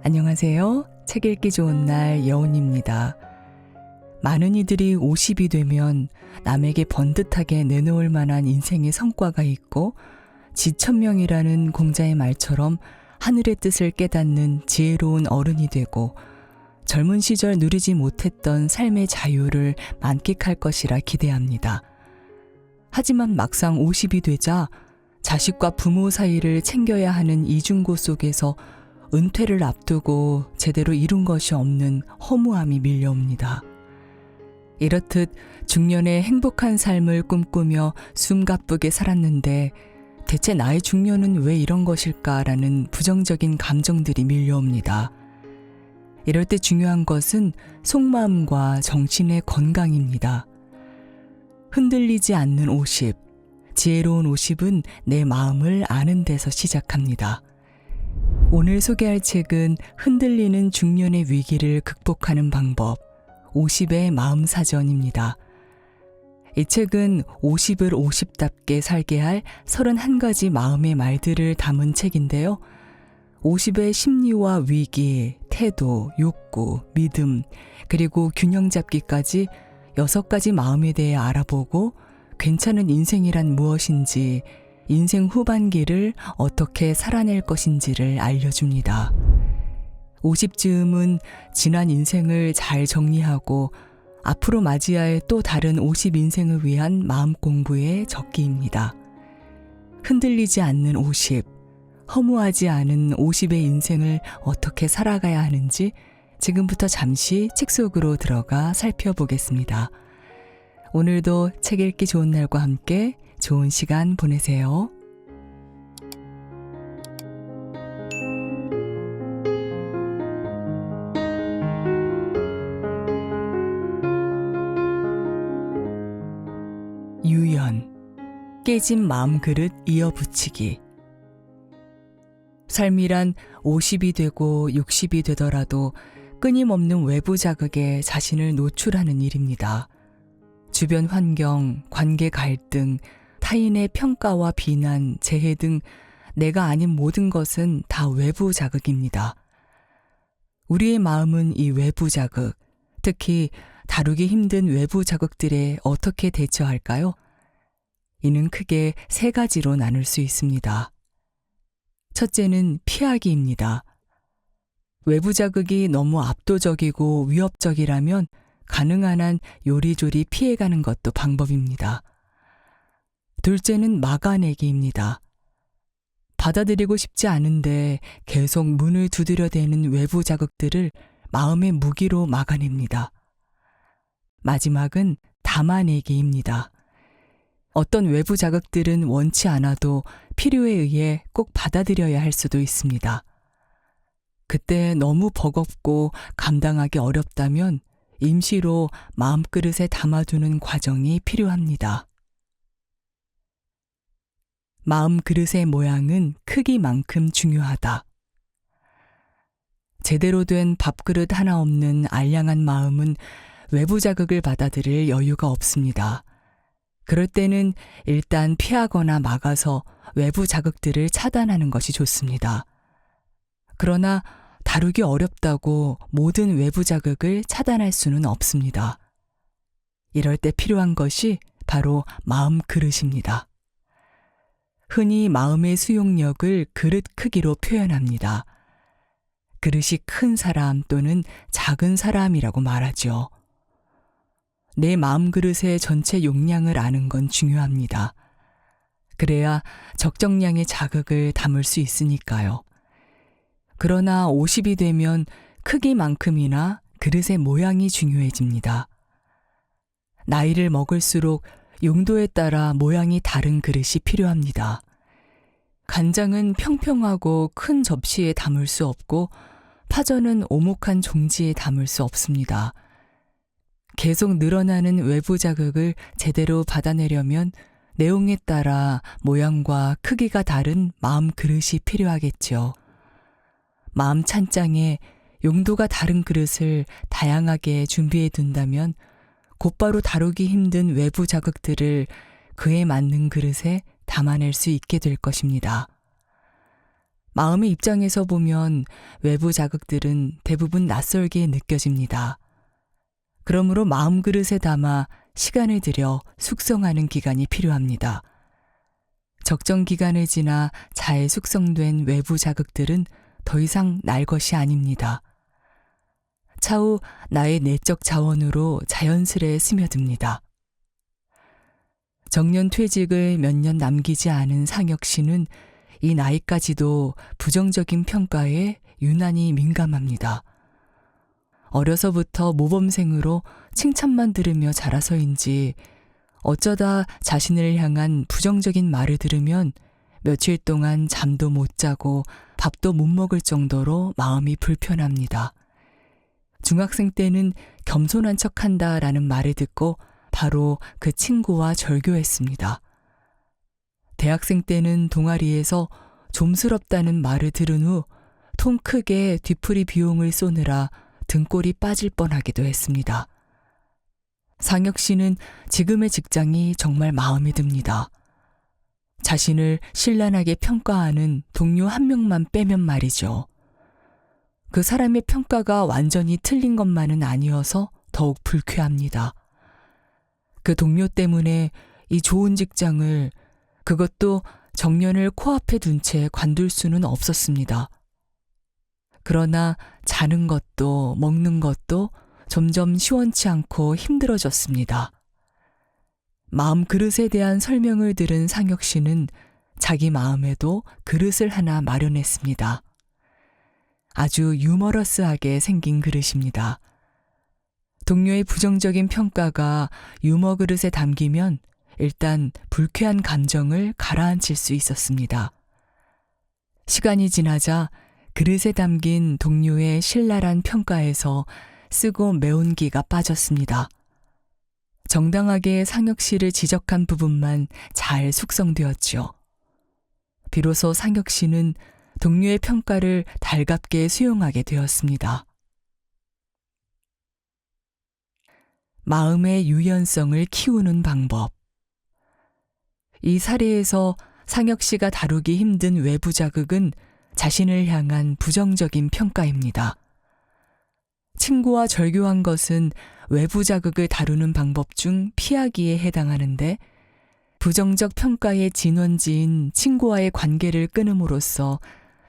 안녕하세요. 책 읽기 좋은 날 여운입니다. 많은 이들이 50이 되면 남에게 번듯하게 내놓을 만한 인생의 성과가 있고 지천명이라는 공자의 말처럼 하늘의 뜻을 깨닫는 지혜로운 어른이 되고 젊은 시절 누리지 못했던 삶의 자유를 만끽할 것이라 기대합니다. 하지만 막상 50이 되자 자식과 부모 사이를 챙겨야 하는 이중고 속에서 은퇴를 앞두고 제대로 이룬 것이 없는 허무함이 밀려옵니다. 이렇듯 중년의 행복한 삶을 꿈꾸며 숨가쁘게 살았는데 대체 나의 중년은 왜 이런 것일까라는 부정적인 감정들이 밀려옵니다. 이럴 때 중요한 것은 속마음과 정신의 건강입니다. 흔들리지 않는 50, 지혜로운 50은 내 마음을 아는 데서 시작합니다. 오늘 소개할 책은 흔들리는 중년의 위기를 극복하는 방법, 50의 마음사전입니다. 이 책은 50을 50답게 살게 할 31가지 마음의 말들을 담은 책인데요. 50의 심리와 위기, 태도, 욕구, 믿음, 그리고 균형 잡기까지 6가지 마음에 대해 알아보고 괜찮은 인생이란 무엇인지, 인생 후반기를 어떻게 살아낼 것인지를 알려줍니다. 50즈음은 지난 인생을 잘 정리하고 앞으로 맞이할 또 다른 50 인생을 위한 마음 공부의 적기입니다. 흔들리지 않는 50, 허무하지 않은 50의 인생을 어떻게 살아가야 하는지 지금부터 잠시 책 속으로 들어가 살펴보겠습니다. 오늘도 책 읽기 좋은 날과 함께 좋은 시간 보내세요. 유연, 깨진 마음 그릇 이어붙이기. 삶이란 50이 되고 60이 되더라도 끊임없는 외부 자극에 자신을 노출하는 일입니다. 주변 환경, 관계 갈등, 타인의 평가와 비난, 재해 등 내가 아닌 모든 것은 다 외부 자극입니다. 우리의 마음은 이 외부 자극, 특히 다루기 힘든 외부 자극들에 어떻게 대처할까요? 이는 크게 3가지로 나눌 수 있습니다. 첫째는 피하기입니다. 외부 자극이 너무 압도적이고 위협적이라면 가능한 한 요리조리 피해가는 것도 방법입니다. 둘째는 막아내기입니다. 받아들이고 싶지 않은데 계속 문을 두드려대는 외부 자극들을 마음의 무기로 막아냅니다. 마지막은 담아내기입니다. 어떤 외부 자극들은 원치 않아도 필요에 의해 꼭 받아들여야 할 수도 있습니다. 그때 너무 버겁고 감당하기 어렵다면 임시로 마음그릇에 담아두는 과정이 필요합니다. 마음그릇의 모양은 크기만큼 중요하다. 제대로 된 밥그릇 하나 없는 알량한 마음은 외부 자극을 받아들일 여유가 없습니다. 그럴 때는 일단 피하거나 막아서 외부 자극들을 차단하는 것이 좋습니다. 그러나 다루기 어렵다고 모든 외부 자극을 차단할 수는 없습니다. 이럴 때 필요한 것이 바로 마음 그릇입니다. 흔히 마음의 수용력을 그릇 크기로 표현합니다. 그릇이 큰 사람 또는 작은 사람이라고 말하죠. 내 마음 그릇의 전체 용량을 아는 건 중요합니다. 그래야 적정량의 자극을 담을 수 있으니까요. 그러나 50이 되면 크기만큼이나 그릇의 모양이 중요해집니다. 나이를 먹을수록 용도에 따라 모양이 다른 그릇이 필요합니다. 간장은 평평하고 큰 접시에 담을 수 없고 파전은 오목한 종지에 담을 수 없습니다. 계속 늘어나는 외부 자극을 제대로 받아내려면 내용에 따라 모양과 크기가 다른 마음 그릇이 필요하겠죠. 마음 찬장에 용도가 다른 그릇을 다양하게 준비해 둔다면 곧바로 다루기 힘든 외부 자극들을 그에 맞는 그릇에 담아낼 수 있게 될 것입니다. 마음의 입장에서 보면 외부 자극들은 대부분 낯설게 느껴집니다. 그러므로 마음 그릇에 담아 시간을 들여 숙성하는 기간이 필요합니다. 적정 기간을 지나 잘 숙성된 외부 자극들은 더 이상 날 것이 아닙니다. 차후 나의 내적 자원으로 자연스레 스며듭니다. 정년 퇴직을 몇 년 남기지 않은 상혁 씨는 이 나이까지도 부정적인 평가에 유난히 민감합니다. 어려서부터 모범생으로 칭찬만 들으며 자라서인지 어쩌다 자신을 향한 부정적인 말을 들으면 며칠 동안 잠도 못 자고 밥도 못 먹을 정도로 마음이 불편합니다. 중학생 때는 겸손한 척한다라는 말을 듣고 바로 그 친구와 절교했습니다. 대학생 때는 동아리에서 좀스럽다는 말을 들은 후 통 크게 뒤풀이 비용을 쏘느라 등골이 빠질 뻔하기도 했습니다. 상혁 씨는 지금의 직장이 정말 마음에 듭니다. 자신을 신랄하게 평가하는 동료 한 명만 빼면 말이죠. 그 사람의 평가가 완전히 틀린 것만은 아니어서 더욱 불쾌합니다. 그 동료 때문에 이 좋은 직장을, 그것도 정년을 코앞에 둔 채 관둘 수는 없었습니다. 그러나 자는 것도 먹는 것도 점점 시원치 않고 힘들어졌습니다. 마음 그릇에 대한 설명을 들은 상혁 씨는 자기 마음에도 그릇을 하나 마련했습니다. 아주 유머러스하게 생긴 그릇입니다. 동료의 부정적인 평가가 유머 그릇에 담기면 일단 불쾌한 감정을 가라앉힐 수 있었습니다. 시간이 지나자 그릇에 담긴 동료의 신랄한 평가에서 쓰고 매운 기가 빠졌습니다. 정당하게 상혁 씨를 지적한 부분만 잘 숙성되었죠. 비로소 상혁 씨는 동료의 평가를 달갑게 수용하게 되었습니다. 마음의 유연성을 키우는 방법. 이 사례에서 상혁 씨가 다루기 힘든 외부 자극은 자신을 향한 부정적인 평가입니다. 친구와 절교한 것은 외부 자극을 다루는 방법 중 피하기에 해당하는데, 부정적 평가의 진원지인 친구와의 관계를 끊음으로써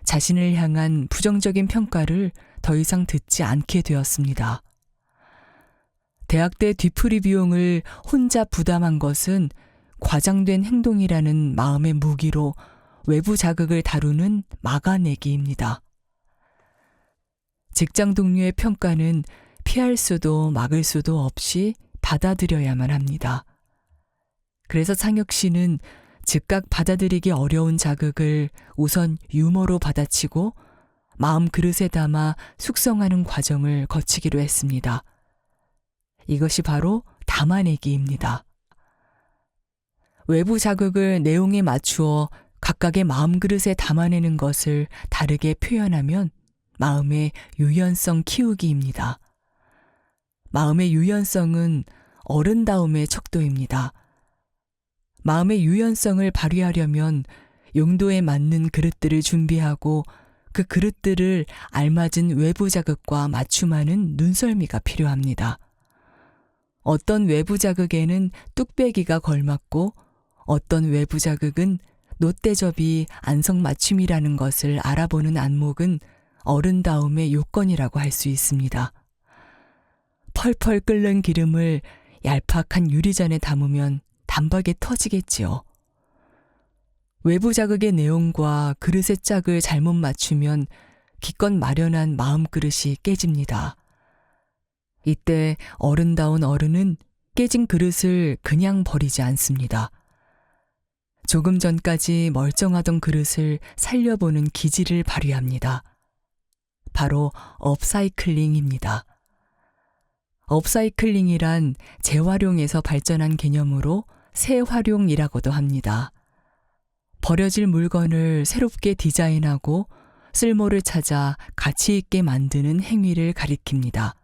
자신을 향한 부정적인 평가를 더 이상 듣지 않게 되었습니다. 대학 때 뒤풀이 비용을 혼자 부담한 것은 과장된 행동이라는 마음의 무기로 외부 자극을 다루는 막아내기입니다. 직장 동료의 평가는 피할 수도 막을 수도 없이 받아들여야만 합니다. 그래서 상혁 씨는 즉각 받아들이기 어려운 자극을 우선 유머로 받아치고 마음 그릇에 담아 숙성하는 과정을 거치기로 했습니다. 이것이 바로 담아내기입니다. 외부 자극을 내용에 맞추어 각각의 마음 그릇에 담아내는 것을 다르게 표현하면 마음의 유연성 키우기입니다. 마음의 유연성은 어른다움의 척도입니다. 마음의 유연성을 발휘하려면 용도에 맞는 그릇들을 준비하고 그 그릇들을 알맞은 외부 자극과 맞춤하는 눈썰미가 필요합니다. 어떤 외부 자극에는 뚝배기가 걸맞고 어떤 외부 자극은 놋대접이 안성맞춤이라는 것을 알아보는 안목은 어른다움의 요건이라고 할 수 있습니다. 펄펄 끓는 기름을 얄팍한 유리잔에 담으면 단박에 터지겠지요. 외부 자극의 내용과 그릇의 짝을 잘못 맞추면 기껏 마련한 마음 그릇이 깨집니다. 이때 어른다운 어른은 깨진 그릇을 그냥 버리지 않습니다. 조금 전까지 멀쩡하던 그릇을 살려보는 기질을 발휘합니다. 바로 업사이클링입니다. 업사이클링이란 재활용에서 발전한 개념으로 새활용이라고도 합니다. 버려질 물건을 새롭게 디자인하고 쓸모를 찾아 가치 있게 만드는 행위를 가리킵니다.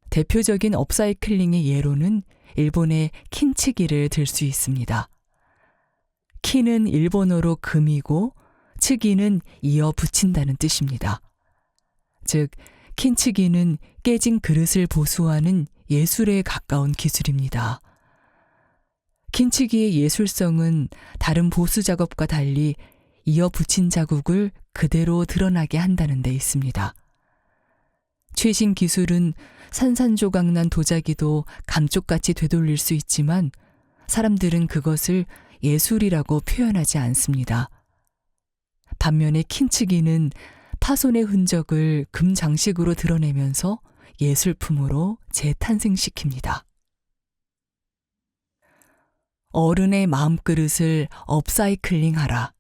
대표적인 업사이클링의 예로는 일본의 킨치기를 들 수 있습니다. 키는 일본어로 금이고 치기는 이어 붙인다는 뜻입니다. 즉, 킨치기는 깨진 그릇을 보수하는 예술에 가까운 기술입니다. 킨치기의 예술성은 다른 보수 작업과 달리 이어 붙인 자국을 그대로 드러나게 한다는 데 있습니다. 최신 기술은 산산조각난 도자기도 감쪽같이 되돌릴 수 있지만 사람들은 그것을 예술이라고 표현하지 않습니다. 반면에 킨치기는 파손의 흔적을 금장식으로 드러내면서 예술품으로 재탄생시킵니다. 어른의 마음그릇을 업사이클링하라.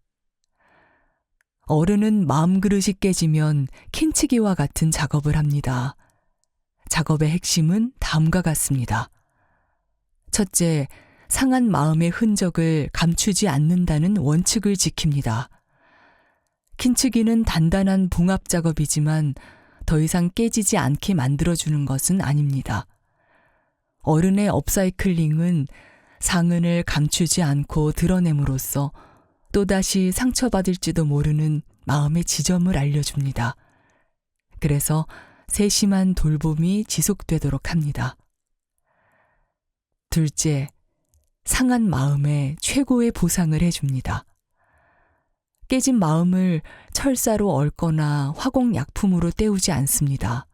어른은 마음그릇이 깨지면 킨치기와 같은 작업을 합니다. 작업의 핵심은 다음과 같습니다. 첫째, 상한 마음의 흔적을 감추지 않는다는 원칙을 지킵니다. 킨치기는 단단한 봉합 작업이지만 더 이상 깨지지 않게 만들어주는 것은 아닙니다. 어른의 업사이클링은 상흔을 감추지 않고 드러냄으로써 또다시 상처받을지도 모르는 마음의 지점을 알려줍니다. 그래서 세심한 돌봄이 지속되도록 합니다. 둘째, 상한 마음에 최고의 보상을 해줍니다. 깨진 마음을 철사로 얽거나 화공약품으로 때우지 않습니다.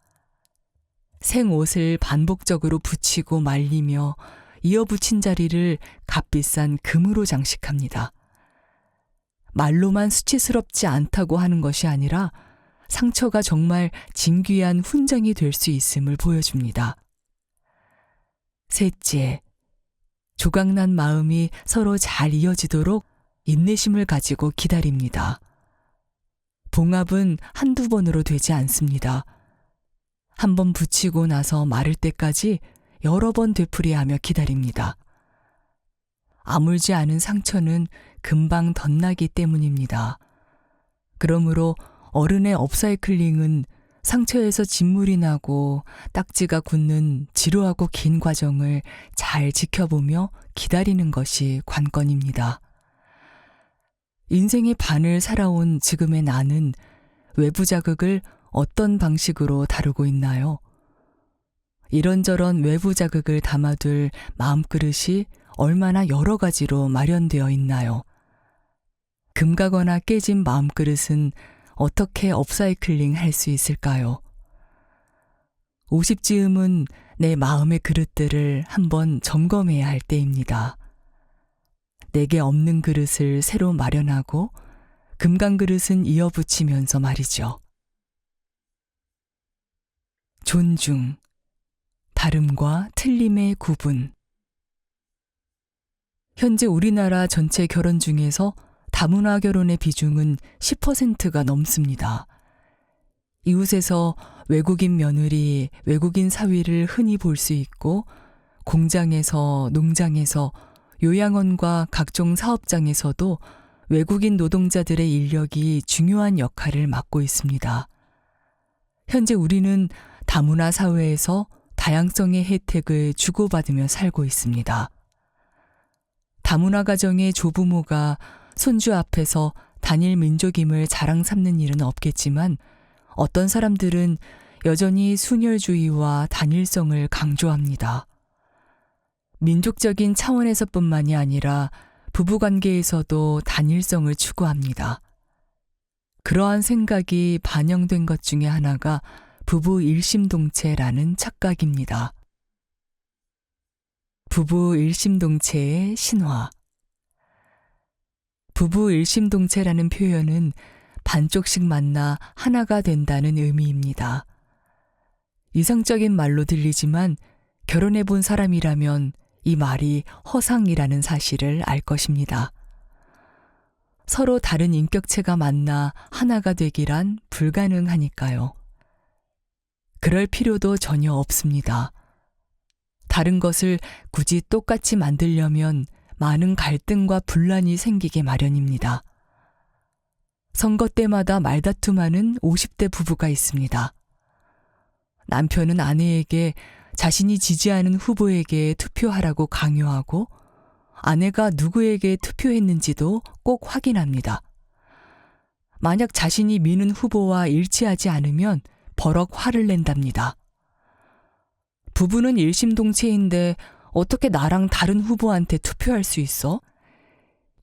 생옷을 반복적으로 붙이고 말리며 이어붙인 자리를 값비싼 금으로 장식합니다. 말로만 수치스럽지 않다고 하는 것이 아니라 상처가 정말 진귀한 훈장이 될 수 있음을 보여줍니다. 셋째, 조각난 마음이 서로 잘 이어지도록 인내심을 가지고 기다립니다. 봉합은 한두 번으로 되지 않습니다. 한 번 붙이고 나서 마를 때까지 여러 번 되풀이하며 기다립니다. 아물지 않은 상처는 금방 덧나기 때문입니다. 그러므로 어른의 업사이클링은 상처에서 진물이 나고 딱지가 굳는 지루하고 긴 과정을 잘 지켜보며 기다리는 것이 관건입니다. 인생의 반을 살아온 지금의 나는 외부 자극을 어떤 방식으로 다루고 있나요? 이런저런 외부 자극을 담아둘 마음그릇이 얼마나 여러 가지로 마련되어 있나요? 금가거나 깨진 마음그릇은 어떻게 업사이클링 할 수 있을까요? 50즈음은 내 마음의 그릇들을 한번 점검해야 할 때입니다. 내게 없는 그릇을 새로 마련하고 금강 그릇은 이어붙이면서 말이죠. 존중, 다름과 틀림의 구분. 현재 우리나라 전체 결혼 중에서 다문화 결혼의 비중은 10%가 넘습니다. 이웃에서 외국인 며느리, 외국인 사위를 흔히 볼 수 있고 공장에서, 농장에서, 요양원과 각종 사업장에서도 외국인 노동자들의 인력이 중요한 역할을 맡고 있습니다. 현재 우리는 다문화 사회에서 다양성의 혜택을 주고받으며 살고 있습니다. 다문화 가정의 조부모가 손주 앞에서 단일 민족임을 자랑 삼는 일은 없겠지만 어떤 사람들은 여전히 순혈주의와 단일성을 강조합니다. 민족적인 차원에서뿐만이 아니라 부부관계에서도 단일성을 추구합니다. 그러한 생각이 반영된 것 중에 하나가 부부 일심동체라는 착각입니다. 부부 일심동체의 신화. 부부 일심동체라는 표현은 반쪽씩 만나 하나가 된다는 의미입니다. 이상적인 말로 들리지만 결혼해 본 사람이라면 이 말이 허상이라는 사실을 알 것입니다. 서로 다른 인격체가 만나 하나가 되기란 불가능하니까요. 그럴 필요도 전혀 없습니다. 다른 것을 굳이 똑같이 만들려면 많은 갈등과 분란이 생기게 마련입니다. 선거 때마다 말다툼하는 50대 부부가 있습니다. 남편은 아내에게 자신이 지지하는 후보에게 투표하라고 강요하고 아내가 누구에게 투표했는지도 꼭 확인합니다. 만약 자신이 미는 후보와 일치하지 않으면 버럭 화를 낸답니다. 부부는 일심동체인데 어떻게 나랑 다른 후보한테 투표할 수 있어?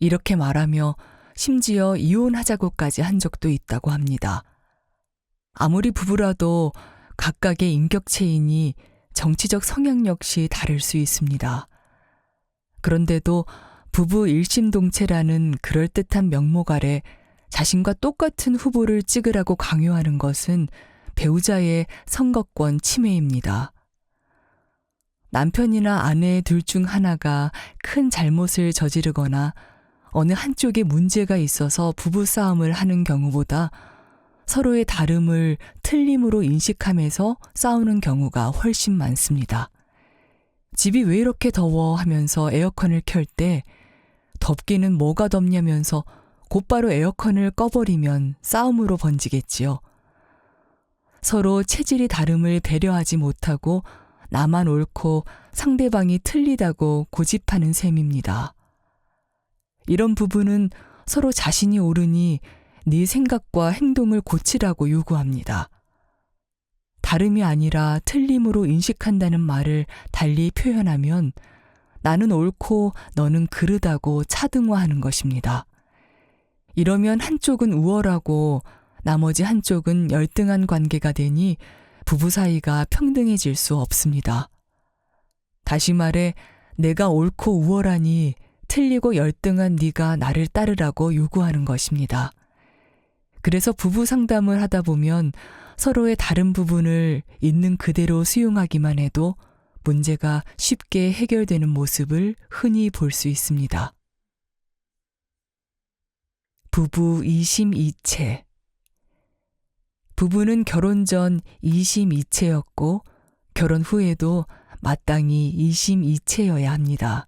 이렇게 말하며 심지어 이혼하자고까지 한 적도 있다고 합니다. 아무리 부부라도 각각의 인격체이니 정치적 성향 역시 다를 수 있습니다. 그런데도 부부 일심동체라는 그럴듯한 명목 아래 자신과 똑같은 후보를 찍으라고 강요하는 것은 배우자의 선거권 침해입니다. 남편이나 아내 둘 중 하나가 큰 잘못을 저지르거나 어느 한쪽에 문제가 있어서 부부싸움을 하는 경우보다 서로의 다름을 틀림으로 인식하면서 싸우는 경우가 훨씬 많습니다. 집이 왜 이렇게 더워 하면서 에어컨을 켤 때 덥기는 뭐가 덥냐면서 곧바로 에어컨을 꺼버리면 싸움으로 번지겠지요. 서로 체질이 다름을 배려하지 못하고 나만 옳고 상대방이 틀리다고 고집하는 셈입니다. 이런 부부는 서로 자신이 옳으니 네 생각과 행동을 고치라고 요구합니다. 다름이 아니라 틀림으로 인식한다는 말을 달리 표현하면 나는 옳고 너는 그르다고 차등화하는 것입니다. 이러면 한쪽은 우월하고 나머지 한쪽은 열등한 관계가 되니 부부 사이가 평등해질 수 없습니다. 다시 말해 내가 옳고 우월하니 틀리고 열등한 네가 나를 따르라고 요구하는 것입니다. 그래서 부부 상담을 하다 보면 서로의 다른 부분을 있는 그대로 수용하기만 해도 문제가 쉽게 해결되는 모습을 흔히 볼 수 있습니다. 부부 이심이체. 부부는 결혼 전 이심이체였고 결혼 후에도 마땅히 이심이체여야 합니다.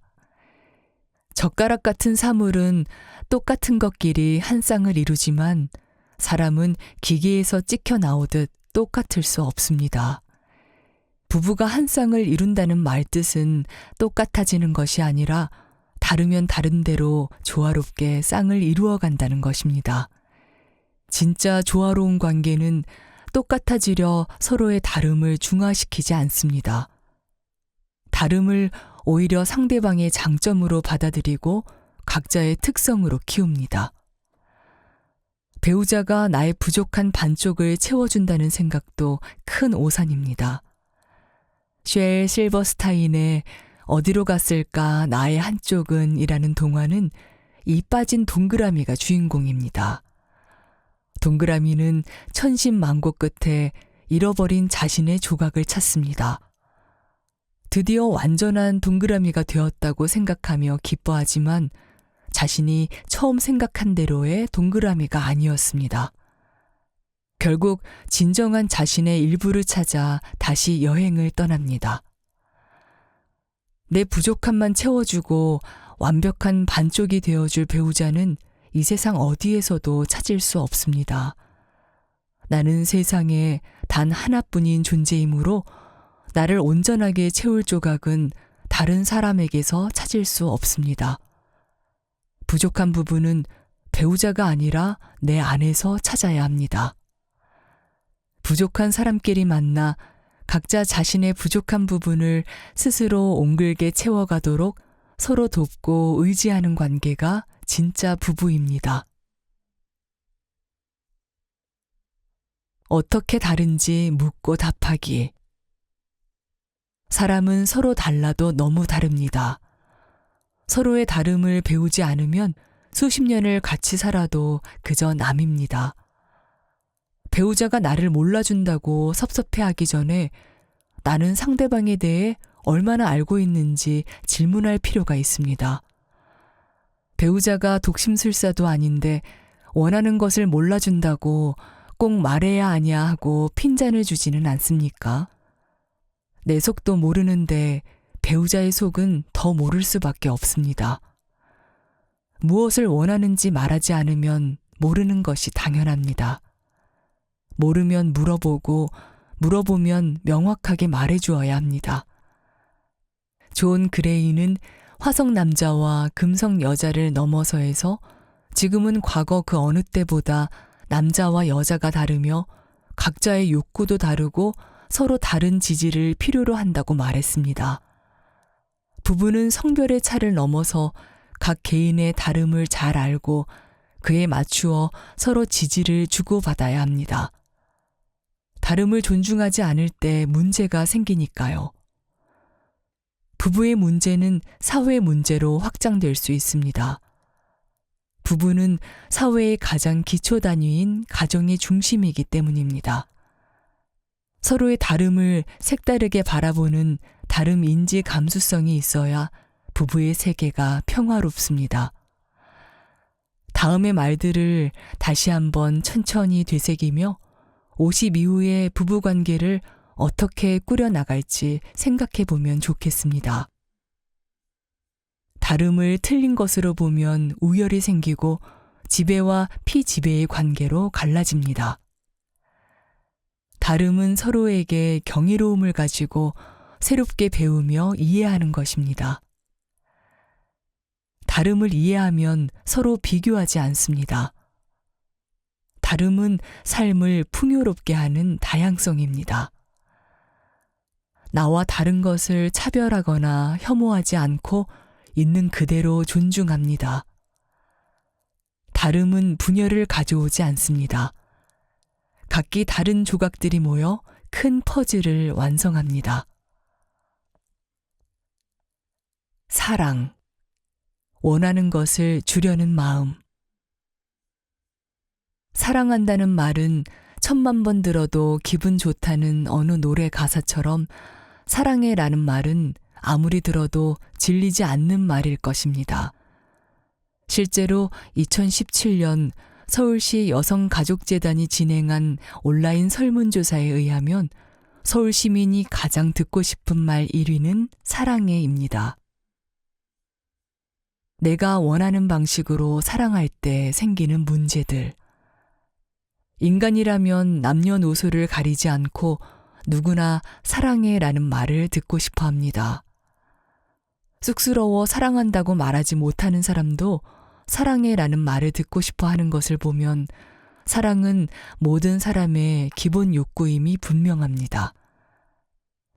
젓가락 같은 사물은 똑같은 것끼리 한 쌍을 이루지만 사람은 기계에서 찍혀 나오듯 똑같을 수 없습니다. 부부가 한 쌍을 이룬다는 말뜻은 똑같아지는 것이 아니라 다르면 다른 대로 조화롭게 쌍을 이루어 간다는 것입니다. 진짜 조화로운 관계는 똑같아지려 서로의 다름을 중화시키지 않습니다. 다름을 오히려 상대방의 장점으로 받아들이고 각자의 특성으로 키웁니다. 배우자가 나의 부족한 반쪽을 채워준다는 생각도 큰 오산입니다. 쉘 실버스타인의 어디로 갔을까 나의 한쪽은 이라는 동화는 이 빠진 동그라미가 주인공입니다. 동그라미는 천신만고 끝에 잃어버린 자신의 조각을 찾습니다. 드디어 완전한 동그라미가 되었다고 생각하며 기뻐하지만 자신이 처음 생각한 대로의 동그라미가 아니었습니다. 결국 진정한 자신의 일부를 찾아 다시 여행을 떠납니다. 내 부족함만 채워주고 완벽한 반쪽이 되어줄 배우자는 이 세상 어디에서도 찾을 수 없습니다. 나는 세상에 단 하나뿐인 존재이므로 나를 온전하게 채울 조각은 다른 사람에게서 찾을 수 없습니다. 부족한 부분은 배우자가 아니라 내 안에서 찾아야 합니다. 부족한 사람끼리 만나 각자 자신의 부족한 부분을 스스로 옹글게 채워가도록 서로 돕고 의지하는 관계가 진짜 부부입니다. 어떻게 다른지 묻고 답하기. 사람은 서로 달라도 너무 다릅니다. 서로의 다름을 배우지 않으면 수십 년을 같이 살아도 그저 남입니다. 배우자가 나를 몰라준다고 섭섭해하기 전에 나는 상대방에 대해 얼마나 알고 있는지 질문할 필요가 있습니다. 배우자가 독심술사도 아닌데 원하는 것을 몰라준다고 꼭 말해야 하냐 하고 핀잔을 주지는 않습니까? 내 속도 모르는데 배우자의 속은 더 모를 수밖에 없습니다. 무엇을 원하는지 말하지 않으면 모르는 것이 당연합니다. 모르면 물어보고 물어보면 명확하게 말해주어야 합니다. 존 그레이는 화성 남자와 금성 여자를 넘어서해서 지금은 과거 그 어느 때보다 남자와 여자가 다르며 각자의 욕구도 다르고 서로 다른 지지를 필요로 한다고 말했습니다. 부부는 성별의 차를 넘어서 각 개인의 다름을 잘 알고 그에 맞추어 서로 지지를 주고받아야 합니다. 다름을 존중하지 않을 때 문제가 생기니까요. 부부의 문제는 사회 문제로 확장될 수 있습니다. 부부는 사회의 가장 기초 단위인 가정의 중심이기 때문입니다. 서로의 다름을 색다르게 바라보는 다름 인지 감수성이 있어야 부부의 세계가 평화롭습니다. 다음의 말들을 다시 한번 천천히 되새기며 50 이후의 부부관계를 어떻게 꾸려나갈지 생각해 보면 좋겠습니다. 다름을 틀린 것으로 보면 우열이 생기고 지배와 피지배의 관계로 갈라집니다. 다름은 서로에게 경이로움을 가지고 새롭게 배우며 이해하는 것입니다. 다름을 이해하면 서로 비교하지 않습니다. 다름은 삶을 풍요롭게 하는 다양성입니다. 나와 다른 것을 차별하거나 혐오하지 않고 있는 그대로 존중합니다. 다름은 분열을 가져오지 않습니다. 각기 다른 조각들이 모여 큰 퍼즐을 완성합니다. 사랑, 원하는 것을 주려는 마음. 사랑한다는 말은 1000만 번 들어도 기분 좋다는 어느 노래 가사처럼 사랑해라는 말은 아무리 들어도 질리지 않는 말일 것입니다. 실제로 2017년 서울시 여성가족재단이 진행한 온라인 설문조사에 의하면 서울 시민이 가장 듣고 싶은 말 1위는 사랑해입니다. 내가 원하는 방식으로 사랑할 때 생기는 문제들. 인간이라면 남녀노소를 가리지 않고 누구나 사랑해라는 말을 듣고 싶어 합니다. 쑥스러워 사랑한다고 말하지 못하는 사람도 사랑해라는 말을 듣고 싶어 하는 것을 보면 사랑은 모든 사람의 기본 욕구임이 분명합니다.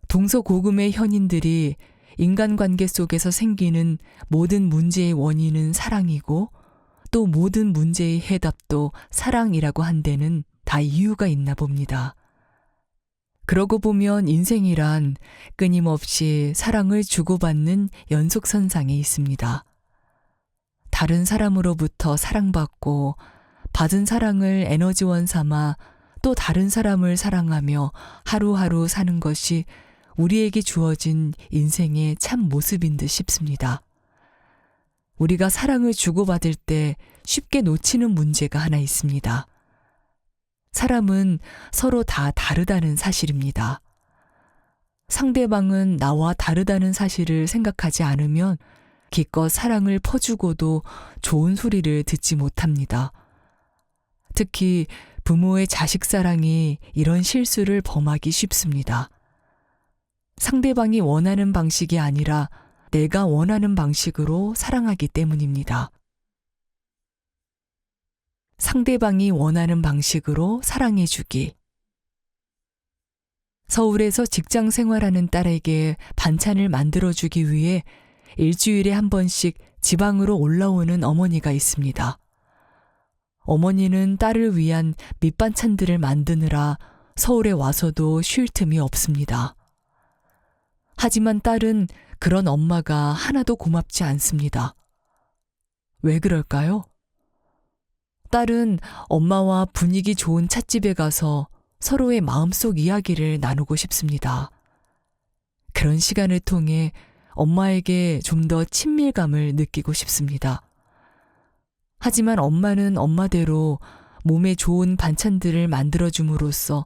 동서고금의 현인들이 인간관계 속에서 생기는 모든 문제의 원인은 사랑이고 또 모든 문제의 해답도 사랑이라고 한 데는 다 이유가 있나 봅니다. 그러고 보면 인생이란 끊임없이 사랑을 주고받는 연속선상에 있습니다. 다른 사람으로부터 사랑받고 받은 사랑을 에너지원 삼아 또 다른 사람을 사랑하며 하루하루 사는 것이 우리에게 주어진 인생의 참 모습인 듯 싶습니다. 우리가 사랑을 주고받을 때 쉽게 놓치는 문제가 하나 있습니다. 사람은 서로 다 다르다는 사실입니다. 상대방은 나와 다르다는 사실을 생각하지 않으면 기껏 사랑을 퍼주고도 좋은 소리를 듣지 못합니다. 특히 부모의 자식 사랑이 이런 실수를 범하기 쉽습니다. 상대방이 원하는 방식이 아니라 내가 원하는 방식으로 사랑하기 때문입니다. 상대방이 원하는 방식으로 사랑해주기. 서울에서 직장 생활하는 딸에게 반찬을 만들어주기 위해 일주일에 한 번씩 지방으로 올라오는 어머니가 있습니다. 어머니는 딸을 위한 밑반찬들을 만드느라 서울에 와서도 쉴 틈이 없습니다. 하지만 딸은 그런 엄마가 하나도 고맙지 않습니다. 왜 그럴까요? 딸은 엄마와 분위기 좋은 찻집에 가서 서로의 마음속 이야기를 나누고 싶습니다. 그런 시간을 통해 엄마에게 좀 더 친밀감을 느끼고 싶습니다. 하지만 엄마는 엄마대로 몸에 좋은 반찬들을 만들어줌으로써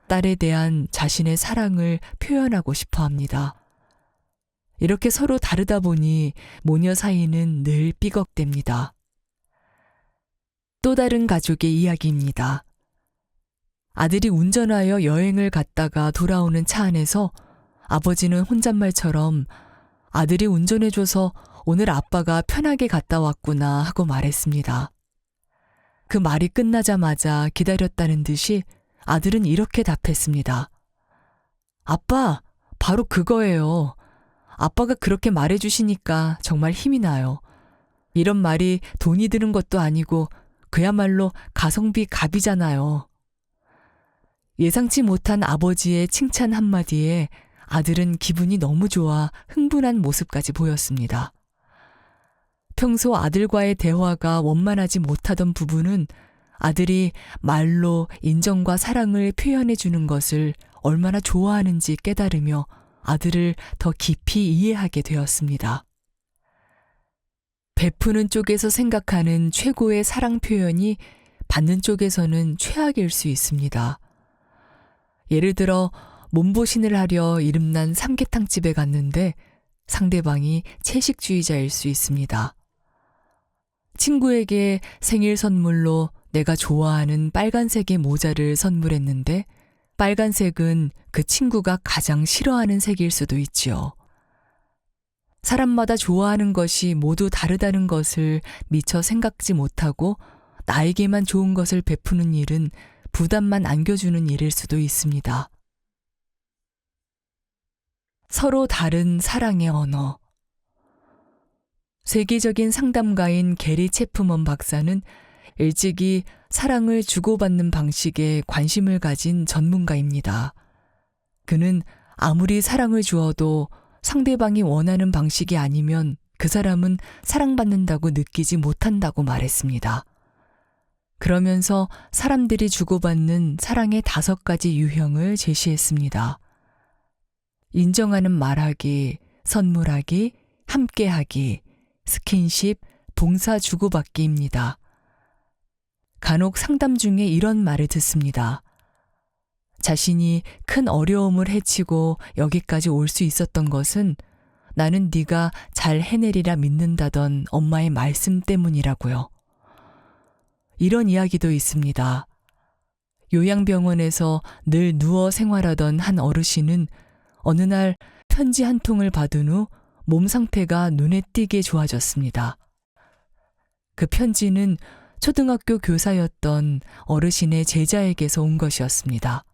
딸에 대한 자신의 사랑을 표현하고 싶어 합니다. 이렇게 서로 다르다 보니 모녀 사이는 늘 삐걱댑니다. 또 다른 가족의 이야기입니다. 아들이 운전하여 여행을 갔다가 돌아오는 차 안에서 아버지는 혼잣말처럼 아들이 운전해줘서 오늘 아빠가 편하게 갔다 왔구나 하고 말했습니다. 그 말이 끝나자마자 기다렸다는 듯이 아들은 이렇게 답했습니다. 아빠, 바로 그거예요. 아빠가 그렇게 말해주시니까 정말 힘이 나요. 이런 말이 돈이 드는 것도 아니고 그야말로 가성비 갑이잖아요. 예상치 못한 아버지의 칭찬 한마디에 아들은 기분이 너무 좋아 흥분한 모습까지 보였습니다. 평소 아들과의 대화가 원만하지 못하던 부분은 아들이 말로 인정과 사랑을 표현해 주는 것을 얼마나 좋아하는지 깨달으며 아들을 더 깊이 이해하게 되었습니다. 베푸는 쪽에서 생각하는 최고의 사랑 표현이 받는 쪽에서는 최악일 수 있습니다. 예를 들어 몸보신을 하려 이름난 삼계탕집에 갔는데 상대방이 채식주의자일 수 있습니다. 친구에게 생일 선물로 내가 좋아하는 빨간색의 모자를 선물했는데 빨간색은 그 친구가 가장 싫어하는 색일 수도 있지요. 사람마다 좋아하는 것이 모두 다르다는 것을 미처 생각지 못하고 나에게만 좋은 것을 베푸는 일은 부담만 안겨주는 일일 수도 있습니다. 서로 다른 사랑의 언어. 세계적인 상담가인 게리 체프먼 박사는 일찍이 사랑을 주고받는 방식에 관심을 가진 전문가입니다. 그는 아무리 사랑을 주어도 상대방이 원하는 방식이 아니면 그 사람은 사랑받는다고 느끼지 못한다고 말했습니다. 그러면서 사람들이 주고받는 사랑의 5가지 유형을 제시했습니다. 인정하는 말하기, 선물하기, 함께하기, 스킨십, 봉사 주고받기입니다. 간혹 상담 중에 이런 말을 듣습니다. 자신이 큰 어려움을 헤치고 여기까지 올 수 있었던 것은 나는 네가 잘 해내리라 믿는다던 엄마의 말씀 때문이라고요. 이런 이야기도 있습니다. 요양병원에서 늘 누워 생활하던 한 어르신은 어느 날 편지 한 통을 받은 후 몸 상태가 눈에 띄게 좋아졌습니다. 그 편지는 초등학교 교사였던 어르신의 제자에게서 온 것이었습니다.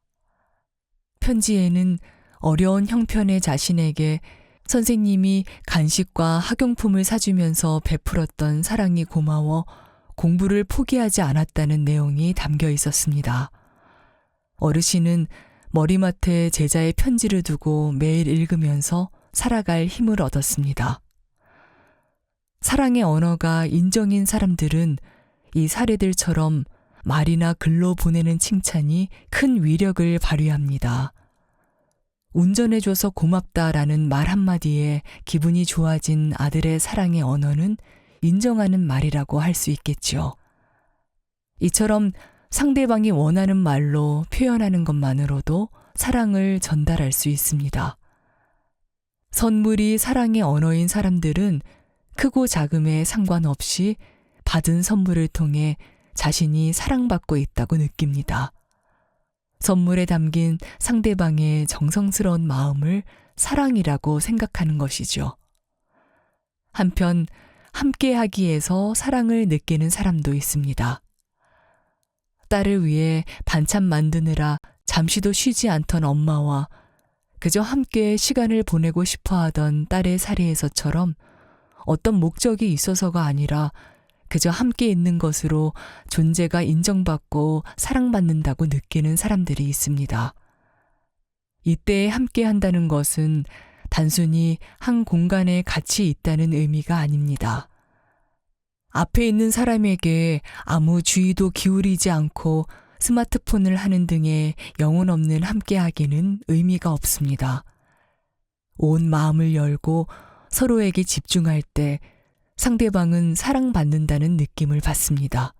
편지에는 어려운 형편의 자신에게 선생님이 간식과 학용품을 사주면서 베풀었던 사랑이 고마워 공부를 포기하지 않았다는 내용이 담겨 있었습니다. 어르신은 머리맡에 제자의 편지를 두고 매일 읽으면서 살아갈 힘을 얻었습니다. 사랑의 언어가 인정인 사람들은 이 사례들처럼 말이나 글로 보내는 칭찬이 큰 위력을 발휘합니다. 운전해줘서 고맙다라는 말 한마디에 기분이 좋아진 아들의 사랑의 언어는 인정하는 말이라고 할 수 있겠죠. 이처럼 상대방이 원하는 말로 표현하는 것만으로도 사랑을 전달할 수 있습니다. 선물이 사랑의 언어인 사람들은 크고 작음에 상관없이 받은 선물을 통해 자신이 사랑받고 있다고 느낍니다. 선물에 담긴 상대방의 정성스러운 마음을 사랑이라고 생각하는 것이죠. 한편 함께하기에서 사랑을 느끼는 사람도 있습니다. 딸을 위해 반찬 만드느라 잠시도 쉬지 않던 엄마와 그저 함께 시간을 보내고 싶어하던 딸의 사례에서처럼 어떤 목적이 있어서가 아니라 그저 함께 있는 것으로 존재가 인정받고 사랑받는다고 느끼는 사람들이 있습니다. 이때에 함께 한다는 것은 단순히 한 공간에 같이 있다는 의미가 아닙니다. 앞에 있는 사람에게 아무 주의도 기울이지 않고 스마트폰을 하는 등의 영혼 없는 함께하기는 의미가 없습니다. 온 마음을 열고 서로에게 집중할 때 상대방은 사랑받는다는 느낌을 받습니다.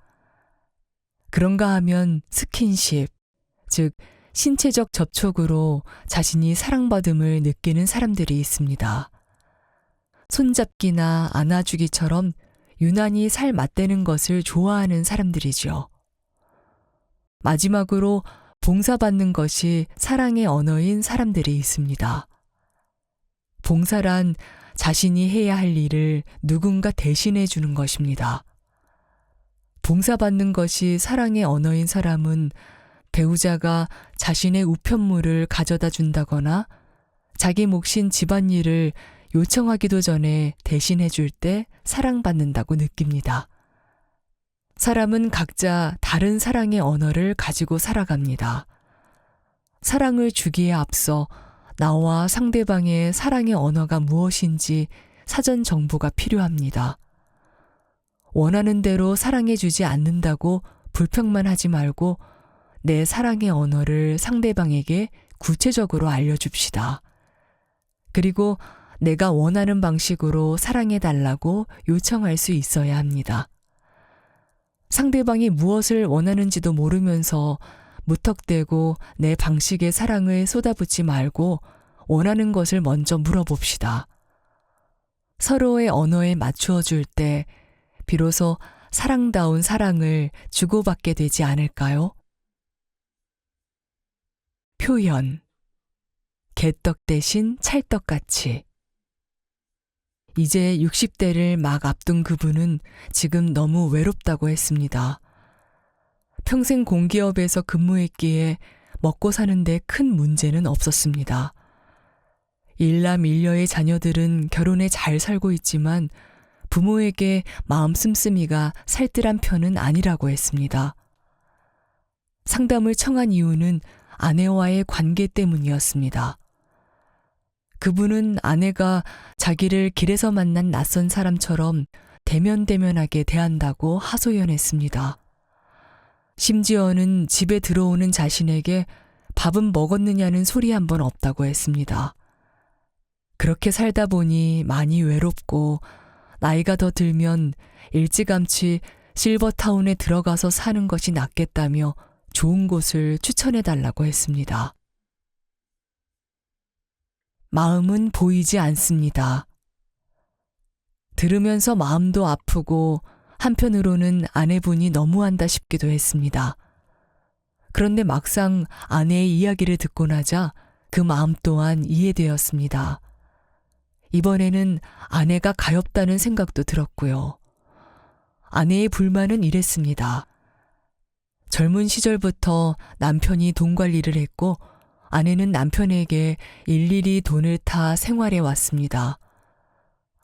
그런가 하면 스킨십, 즉 신체적 접촉으로 자신이 사랑받음을 느끼는 사람들이 있습니다. 손잡기나 안아주기처럼 유난히 살 맞대는 것을 좋아하는 사람들이죠. 마지막으로 봉사받는 것이 사랑의 언어인 사람들이 있습니다. 봉사란 자신이 해야 할 일을 누군가 대신해 주는 것입니다. 봉사받는 것이 사랑의 언어인 사람은 배우자가 자신의 우편물을 가져다 준다거나 자기 몫인 집안일을 요청하기도 전에 대신해 줄 때 사랑받는다고 느낍니다. 사람은 각자 다른 사랑의 언어를 가지고 살아갑니다. 사랑을 주기에 앞서 나와 상대방의 사랑의 언어가 무엇인지 사전 정보가 필요합니다. 원하는 대로 사랑해 주지 않는다고 불평만 하지 말고 내 사랑의 언어를 상대방에게 구체적으로 알려줍시다. 그리고 내가 원하는 방식으로 사랑해달라고 요청할 수 있어야 합니다. 상대방이 무엇을 원하는지도 모르면서 무턱대고 내 방식의 사랑을 쏟아붓지 말고 원하는 것을 먼저 물어봅시다. 서로의 언어에 맞추어 줄 때 비로소 사랑다운 사랑을 주고받게 되지 않을까요? 표현. 개떡 대신 찰떡같이. 이제 60대를 막 앞둔 그분은 지금 너무 외롭다고 했습니다. 평생 공기업에서 근무했기에 먹고 사는데 큰 문제는 없었습니다. 일남일녀의 자녀들은 결혼에 잘 살고 있지만 부모에게 마음 씀씀이가 살뜰한 편은 아니라고 했습니다. 상담을 청한 이유는 아내와의 관계 때문이었습니다. 그분은 아내가 자기를 길에서 만난 낯선 사람처럼 대면대면하게 대한다고 하소연했습니다. 심지어는 집에 들어오는 자신에게 밥은 먹었느냐는 소리 한 번 없다고 했습니다. 그렇게 살다 보니 많이 외롭고 나이가 더 들면 일찌감치 실버타운에 들어가서 사는 것이 낫겠다며 좋은 곳을 추천해달라고 했습니다. 마음은 보이지 않습니다. 들으면서 마음도 아프고 한편으로는 아내분이 너무한다 싶기도 했습니다. 그런데 막상 아내의 이야기를 듣고 나자 그 마음 또한 이해되었습니다. 이번에는 아내가 가엾다는 생각도 들었고요. 아내의 불만은 이랬습니다. 젊은 시절부터 남편이 돈 관리를 했고 아내는 남편에게 일일이 돈을 타 생활해 왔습니다.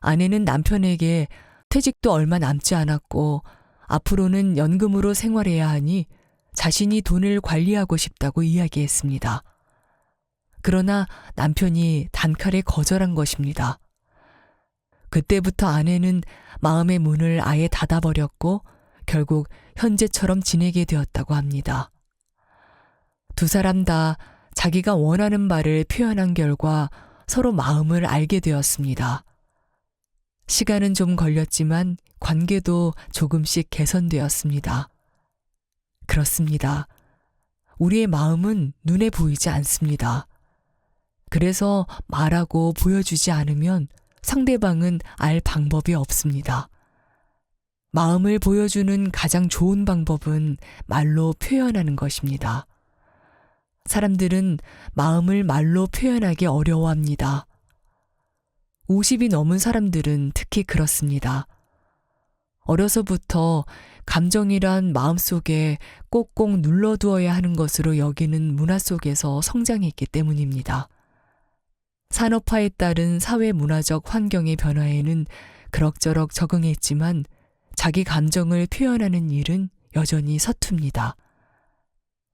아내는 남편에게 퇴직도 얼마 남지 않았고 앞으로는 연금으로 생활해야 하니 자신이 돈을 관리하고 싶다고 이야기했습니다. 그러나 남편이 단칼에 거절한 것입니다. 그때부터 아내는 마음의 문을 아예 닫아버렸고 결국 현재처럼 지내게 되었다고 합니다. 두 사람 다 자기가 원하는 바를 표현한 결과 서로 마음을 알게 되었습니다. 시간은 좀 걸렸지만 관계도 조금씩 개선되었습니다. 그렇습니다. 우리의 마음은 눈에 보이지 않습니다. 그래서 말하고 보여주지 않으면 상대방은 알 방법이 없습니다. 마음을 보여주는 가장 좋은 방법은 말로 표현하는 것입니다. 사람들은 마음을 말로 표현하기 어려워합니다. 50이 넘은 사람들은 특히 그렇습니다. 어려서부터 감정이란 마음속에 꼭꼭 눌러두어야 하는 것으로 여기는 문화 속에서 성장했기 때문입니다. 산업화에 따른 사회 문화적 환경의 변화에는 그럭저럭 적응했지만 자기 감정을 표현하는 일은 여전히 서툽니다.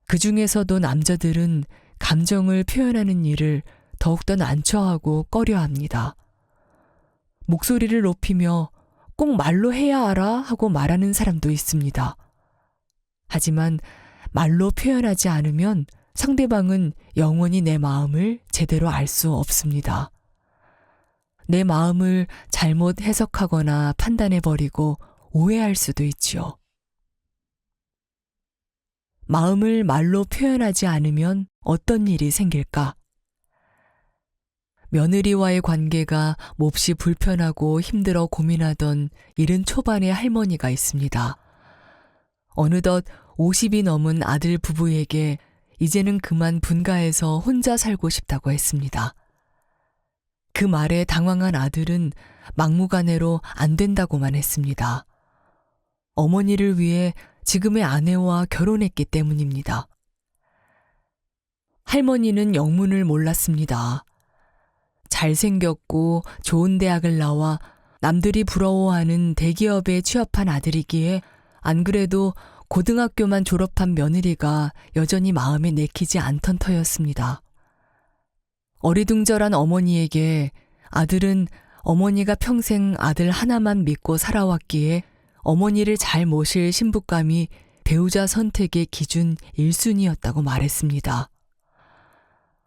그 중에서도 남자들은 감정을 표현하는 일을 더욱더 난처하고 꺼려합니다. 목소리를 높이며 꼭 말로 해야 알아 하고 말하는 사람도 있습니다. 하지만 말로 표현하지 않으면 상대방은 영원히 내 마음을 제대로 알 수 없습니다. 내 마음을 잘못 해석하거나 판단해버리고 오해할 수도 있지요. 마음을 말로 표현하지 않으면 어떤 일이 생길까? 며느리와의 관계가 몹시 불편하고 힘들어 고민하던 70 초반의 할머니가 있습니다. 어느덧 50이 넘은 아들 부부에게 이제는 그만 분가해서 혼자 살고 싶다고 했습니다. 그 말에 당황한 아들은 막무가내로 안 된다고만 했습니다. 어머니를 위해 지금의 아내와 결혼했기 때문입니다. 할머니는 영문을 몰랐습니다. 잘생겼고 좋은 대학을 나와 남들이 부러워하는 대기업에 취업한 아들이기에 안 그래도 고등학교만 졸업한 며느리가 여전히 마음에 내키지 않던 터였습니다. 어리둥절한 어머니에게 아들은 어머니가 평생 아들 하나만 믿고 살아왔기에 어머니를 잘 모실 신부감이 배우자 선택의 기준 1순위였다고 말했습니다.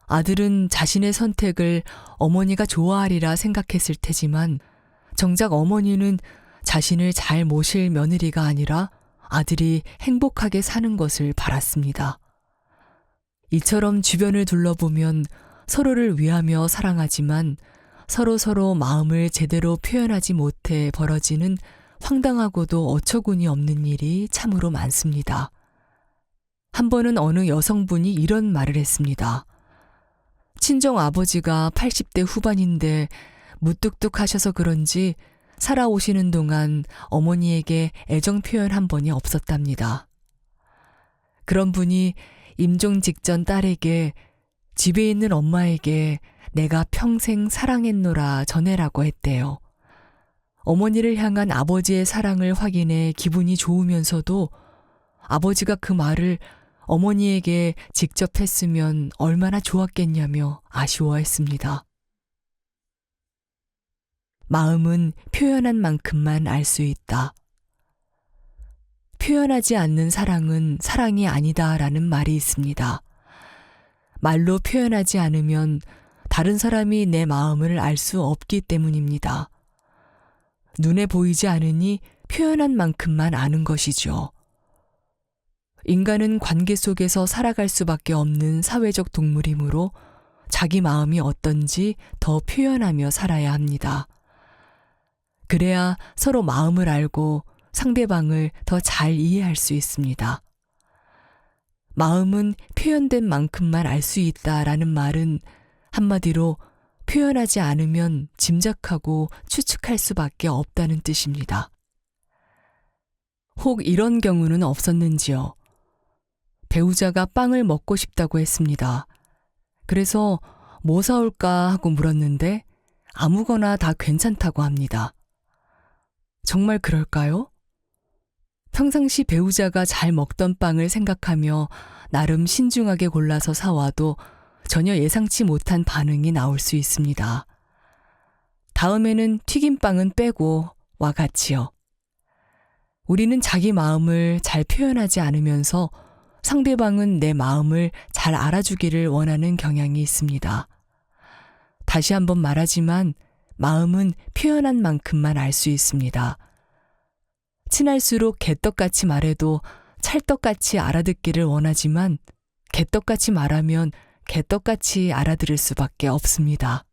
아들은 자신의 선택을 어머니가 좋아하리라 생각했을 테지만 정작 어머니는 자신을 잘 모실 며느리가 아니라 아들이 행복하게 사는 것을 바랐습니다. 이처럼 주변을 둘러보면 서로를 위하며 사랑하지만 서로 마음을 제대로 표현하지 못해 벌어지는 황당하고도 어처구니 없는 일이 참으로 많습니다. 한 번은 어느 여성분이 이런 말을 했습니다. 친정 아버지가 80대 후반인데 무뚝뚝하셔서 그런지 살아오시는 동안 어머니에게 애정 표현 한 번이 없었답니다. 그런 분이 임종 직전 딸에게 집에 있는 엄마에게 내가 평생 사랑했노라 전해라고 했대요. 어머니를 향한 아버지의 사랑을 확인해 기분이 좋으면서도 아버지가 그 말을 어머니에게 직접 했으면 얼마나 좋았겠냐며 아쉬워했습니다. 마음은 표현한 만큼만 알 수 있다. 표현하지 않는 사랑은 사랑이 아니다라는 말이 있습니다. 말로 표현하지 않으면 다른 사람이 내 마음을 알 수 없기 때문입니다. 눈에 보이지 않으니 표현한 만큼만 아는 것이죠. 인간은 관계 속에서 살아갈 수밖에 없는 사회적 동물이므로 자기 마음이 어떤지 더 표현하며 살아야 합니다. 그래야 서로 마음을 알고 상대방을 더 잘 이해할 수 있습니다. 마음은 표현된 만큼만 알 수 있다라는 말은 한마디로 표현하지 않으면 짐작하고 추측할 수밖에 없다는 뜻입니다. 혹 이런 경우는 없었는지요? 배우자가 빵을 먹고 싶다고 했습니다. 그래서 뭐 사올까 하고 물었는데 아무거나 다 괜찮다고 합니다. 정말 그럴까요? 평상시 배우자가 잘 먹던 빵을 생각하며 나름 신중하게 골라서 사와도 전혀 예상치 못한 반응이 나올 수 있습니다. 다음에는 튀김빵은 빼고 와 같이요. 우리는 자기 마음을 잘 표현하지 않으면서 상대방은 내 마음을 잘 알아주기를 원하는 경향이 있습니다. 다시 한번 말하지만 마음은 표현한 만큼만 알 수 있습니다. 친할수록 개떡같이 말해도 찰떡같이 알아듣기를 원하지만 개떡같이 말하면 개떡같이 알아들을 수밖에 없습니다.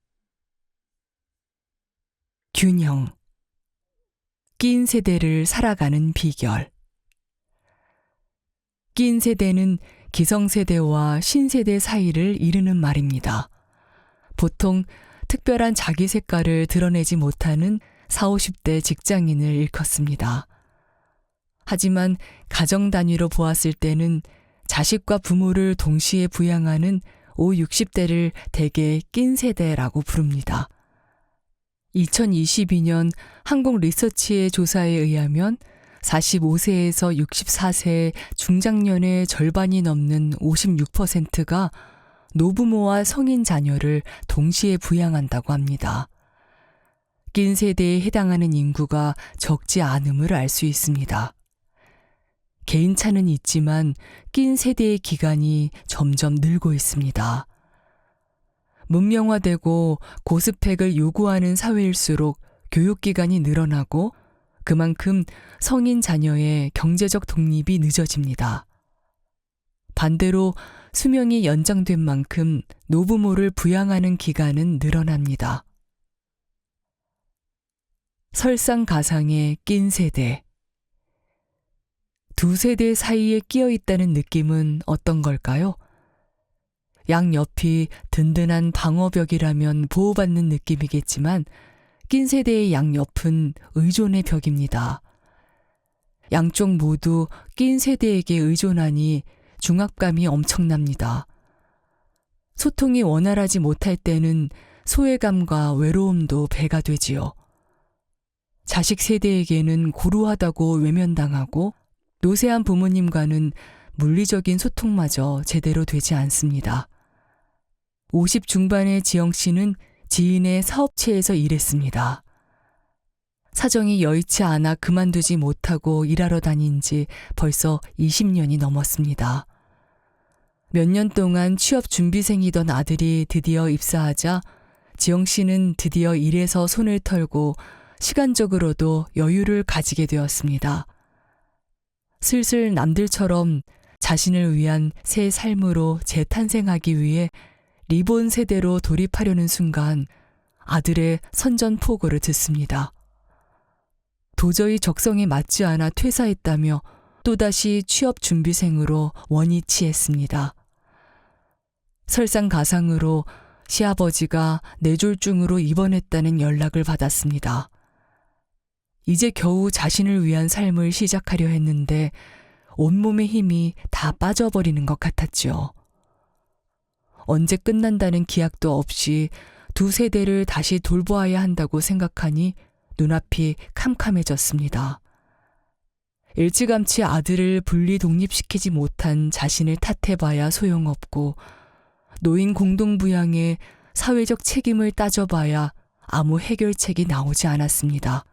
균형. 낀 세대를 살아가는 비결. 낀 세대는 기성세대와 신세대 사이를 이르는 말입니다. 보통 특별한 자기 색깔을 드러내지 못하는 40, 50대 직장인을 일컫습니다. 하지만 가정 단위로 보았을 때는 자식과 부모를 동시에 부양하는 50, 60대를 대개 낀 세대라고 부릅니다. 2022년 한국리서치의 조사에 의하면 45세에서 64세 중장년의 절반이 넘는 56%가 노부모와 성인 자녀를 동시에 부양한다고 합니다. 낀 세대에 해당하는 인구가 적지 않음을 알 수 있습니다. 개인차는 있지만 낀 세대의 기간이 점점 늘고 있습니다. 문명화되고 고스펙을 요구하는 사회일수록 교육기간이 늘어나고 그만큼 성인 자녀의 경제적 독립이 늦어집니다. 반대로 수명이 연장된 만큼 노부모를 부양하는 기간은 늘어납니다. 설상가상의 낀 세대. 두 세대 사이에 끼어 있다는 느낌은 어떤 걸까요? 양옆이 든든한 방어벽이라면 보호받는 느낌이겠지만 낀 세대의 양옆은 의존의 벽입니다. 양쪽 모두 낀 세대에게 의존하니 중압감이 엄청납니다. 소통이 원활하지 못할 때는 소외감과 외로움도 배가 되지요. 자식 세대에게는 고루하다고 외면당하고 노쇠한 부모님과는 물리적인 소통마저 제대로 되지 않습니다. 50 중반의 지영 씨는 지인의 사업체에서 일했습니다. 사정이 여의치 않아 그만두지 못하고 일하러 다닌 지 벌써 20년이 넘었습니다. 몇 년 동안 취업 준비생이던 아들이 드디어 입사하자 지영 씨는 드디어 일에서 손을 털고 시간적으로도 여유를 가지게 되었습니다. 슬슬 남들처럼 자신을 위한 새 삶으로 재탄생하기 위해 리본 세대로 돌입하려는 순간 아들의 선전포고를 듣습니다. 도저히 적성에 맞지 않아 퇴사했다며 또다시 취업 준비생으로 원위치했습니다. 설상가상으로 시아버지가 뇌졸중으로 입원했다는 연락을 받았습니다. 이제 겨우 자신을 위한 삶을 시작하려 했는데 온몸의 힘이 다 빠져버리는 것 같았죠. 언제 끝난다는 기약도 없이 두 세대를 다시 돌보아야 한다고 생각하니 눈앞이 캄캄해졌습니다. 일찌감치 아들을 분리 독립시키지 못한 자신을 탓해봐야 소용없고 노인 공동부양의 사회적 책임을 따져봐야 아무 해결책이 나오지 않았습니다.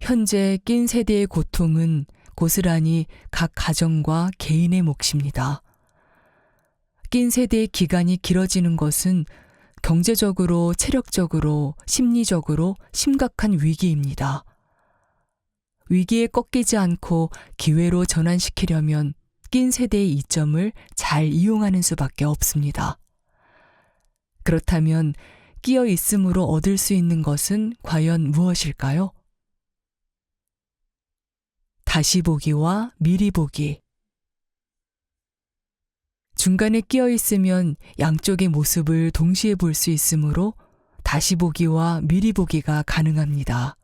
현재 낀 세대의 고통은 고스란히 각 가정과 개인의 몫입니다. 낀 세대의 기간이 길어지는 것은 경제적으로, 체력적으로, 심리적으로 심각한 위기입니다. 위기에 꺾이지 않고 기회로 전환시키려면 낀 세대의 이점을 잘 이용하는 수밖에 없습니다. 그렇다면 끼어 있음으로 얻을 수 있는 것은 과연 무엇일까요? 다시 보기와 미리 보기. 중간에 끼어 있으면 양쪽의 모습을 동시에 볼 수 있으므로 다시 보기와 미리 보기가 가능합니다.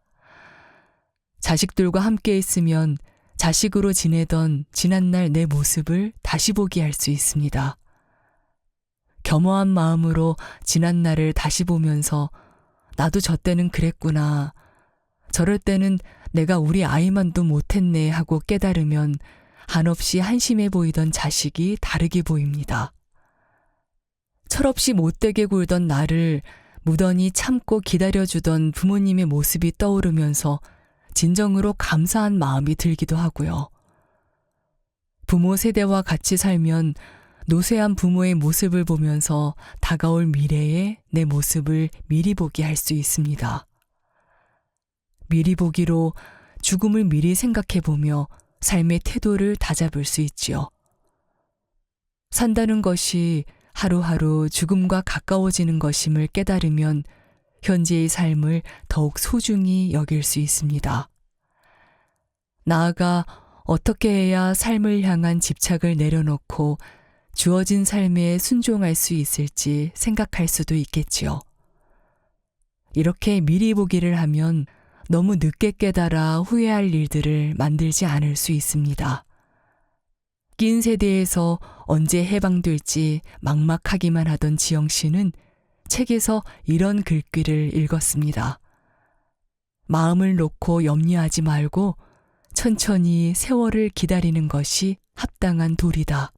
자식들과 함께 있으면 자식으로 지내던 지난날 내 모습을 다시 보기 할 수 있습니다. 겸허한 마음으로 지난날을 다시 보면서 나도 저 때는 그랬구나. 저럴 때는 내가 우리 아이만도 못했네 하고 깨달으면 한없이 한심해 보이던 자식이 다르게 보입니다. 철없이 못되게 굴던 나를 무던히 참고 기다려주던 부모님의 모습이 떠오르면서 진정으로 감사한 마음이 들기도 하고요. 부모 세대와 같이 살면 노쇠한 부모의 모습을 보면서 다가올 미래에 내 모습을 미리 보기 할 수 있습니다. 미리 보기로 죽음을 미리 생각해보며 삶의 태도를 다잡을 수 있지요. 산다는 것이 하루하루 죽음과 가까워지는 것임을 깨달으면 현재의 삶을 더욱 소중히 여길 수 있습니다. 나아가 어떻게 해야 삶을 향한 집착을 내려놓고 주어진 삶에 순종할 수 있을지 생각할 수도 있겠지요. 이렇게 미리 보기를 하면 너무 늦게 깨달아 후회할 일들을 만들지 않을 수 있습니다. 낀 세대에서 언제 해방될지 막막하기만 하던 지영 씨는 책에서 이런 글귀를 읽었습니다. 마음을 놓고 염려하지 말고 천천히 세월을 기다리는 것이 합당한 도리다.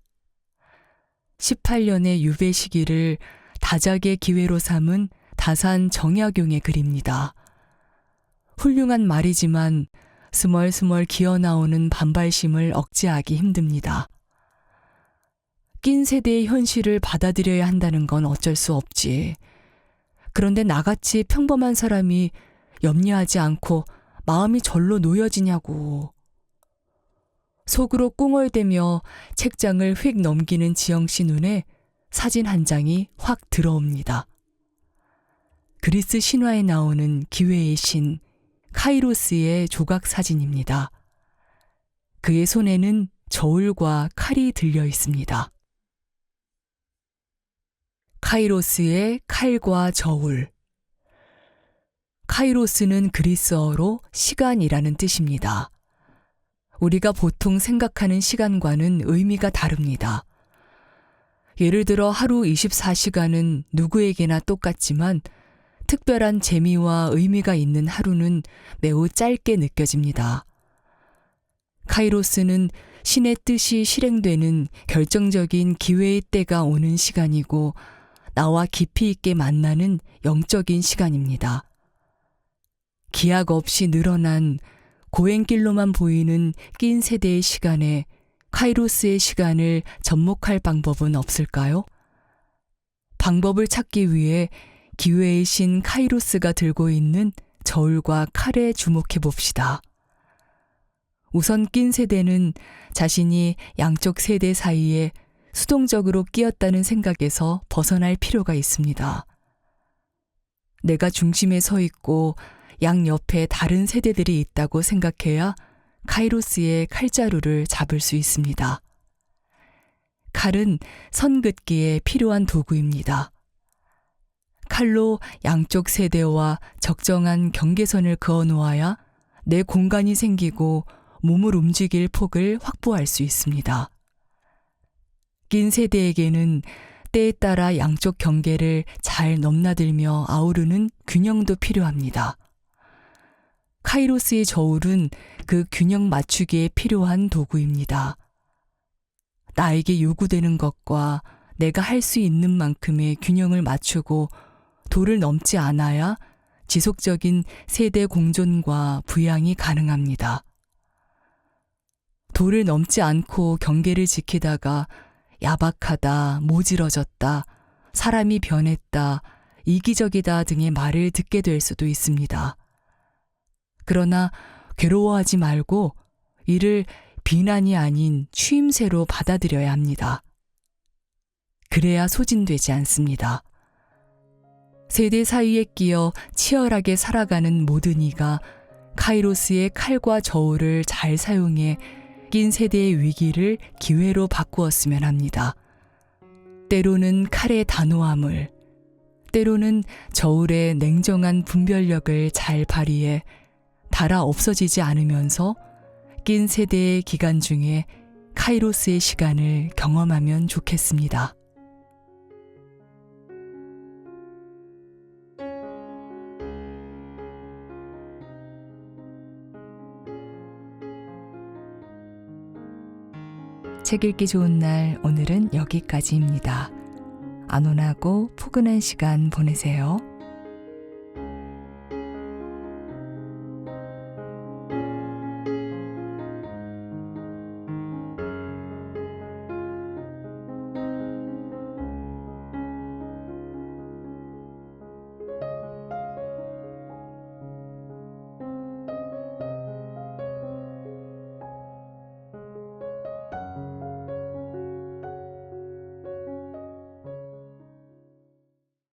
18년의 유배 시기를 다작의 기회로 삼은 다산 정약용의 글입니다. 훌륭한 말이지만 스멀스멀 기어나오는 반발심을 억제하기 힘듭니다. 낀 세대의 현실을 받아들여야 한다는 건 어쩔 수 없지. 그런데 나같이 평범한 사람이 염려하지 않고 마음이 절로 놓여지냐고. 속으로 꿍얼대며 책장을 휙 넘기는 지영 씨 눈에 사진 한 장이 확 들어옵니다. 그리스 신화에 나오는 기회의 신 카이로스의 조각 사진입니다. 그의 손에는 저울과 칼이 들려 있습니다. 카이로스의 칼과 저울. 카이로스는 그리스어로 시간이라는 뜻입니다. 우리가 보통 생각하는 시간과는 의미가 다릅니다. 예를 들어 하루 24시간은 누구에게나 똑같지만 특별한 재미와 의미가 있는 하루는 매우 짧게 느껴집니다. 카이로스는 신의 뜻이 실행되는 결정적인 기회의 때가 오는 시간이고 나와 깊이 있게 만나는 영적인 시간입니다. 기약 없이 늘어난 고행길로만 보이는 낀 세대의 시간에 카이로스의 시간을 접목할 방법은 없을까요? 방법을 찾기 위해 기회의 신 카이로스가 들고 있는 저울과 칼에 주목해 봅시다. 우선 낀 세대는 자신이 양쪽 세대 사이에 수동적으로 끼었다는 생각에서 벗어날 필요가 있습니다. 내가 중심에 서 있고 양옆에 다른 세대들이 있다고 생각해야 카이로스의 칼자루를 잡을 수 있습니다. 칼은 선 긋기에 필요한 도구입니다. 칼로 양쪽 세대와 적정한 경계선을 그어 놓아야 내 공간이 생기고 몸을 움직일 폭을 확보할 수 있습니다. 낀 세대에게는 때에 따라 양쪽 경계를 잘 넘나들며 아우르는 균형도 필요합니다. 카이로스의 저울은 그 균형 맞추기에 필요한 도구입니다. 나에게 요구되는 것과 내가 할 수 있는 만큼의 균형을 맞추고 도를 넘지 않아야 지속적인 세대 공존과 부양이 가능합니다. 도를 넘지 않고 경계를 지키다가 야박하다, 모질어졌다, 사람이 변했다, 이기적이다 등의 말을 듣게 될 수도 있습니다. 그러나 괴로워하지 말고 이를 비난이 아닌 추임새로 받아들여야 합니다. 그래야 소진되지 않습니다. 세대 사이에 끼어 치열하게 살아가는 모든 이가 카이로스의 칼과 저울을 잘 사용해 낀 세대의 위기를 기회로 바꾸었으면 합니다. 때로는 칼의 단호함을, 때로는 저울의 냉정한 분별력을 잘 발휘해 달아 없어지지 않으면서 낀 세대의 기간 중에 카이로스의 시간을 경험하면 좋겠습니다. 책 읽기 좋은 날 오늘은 여기까지입니다. 안온하고 포근한 시간 보내세요.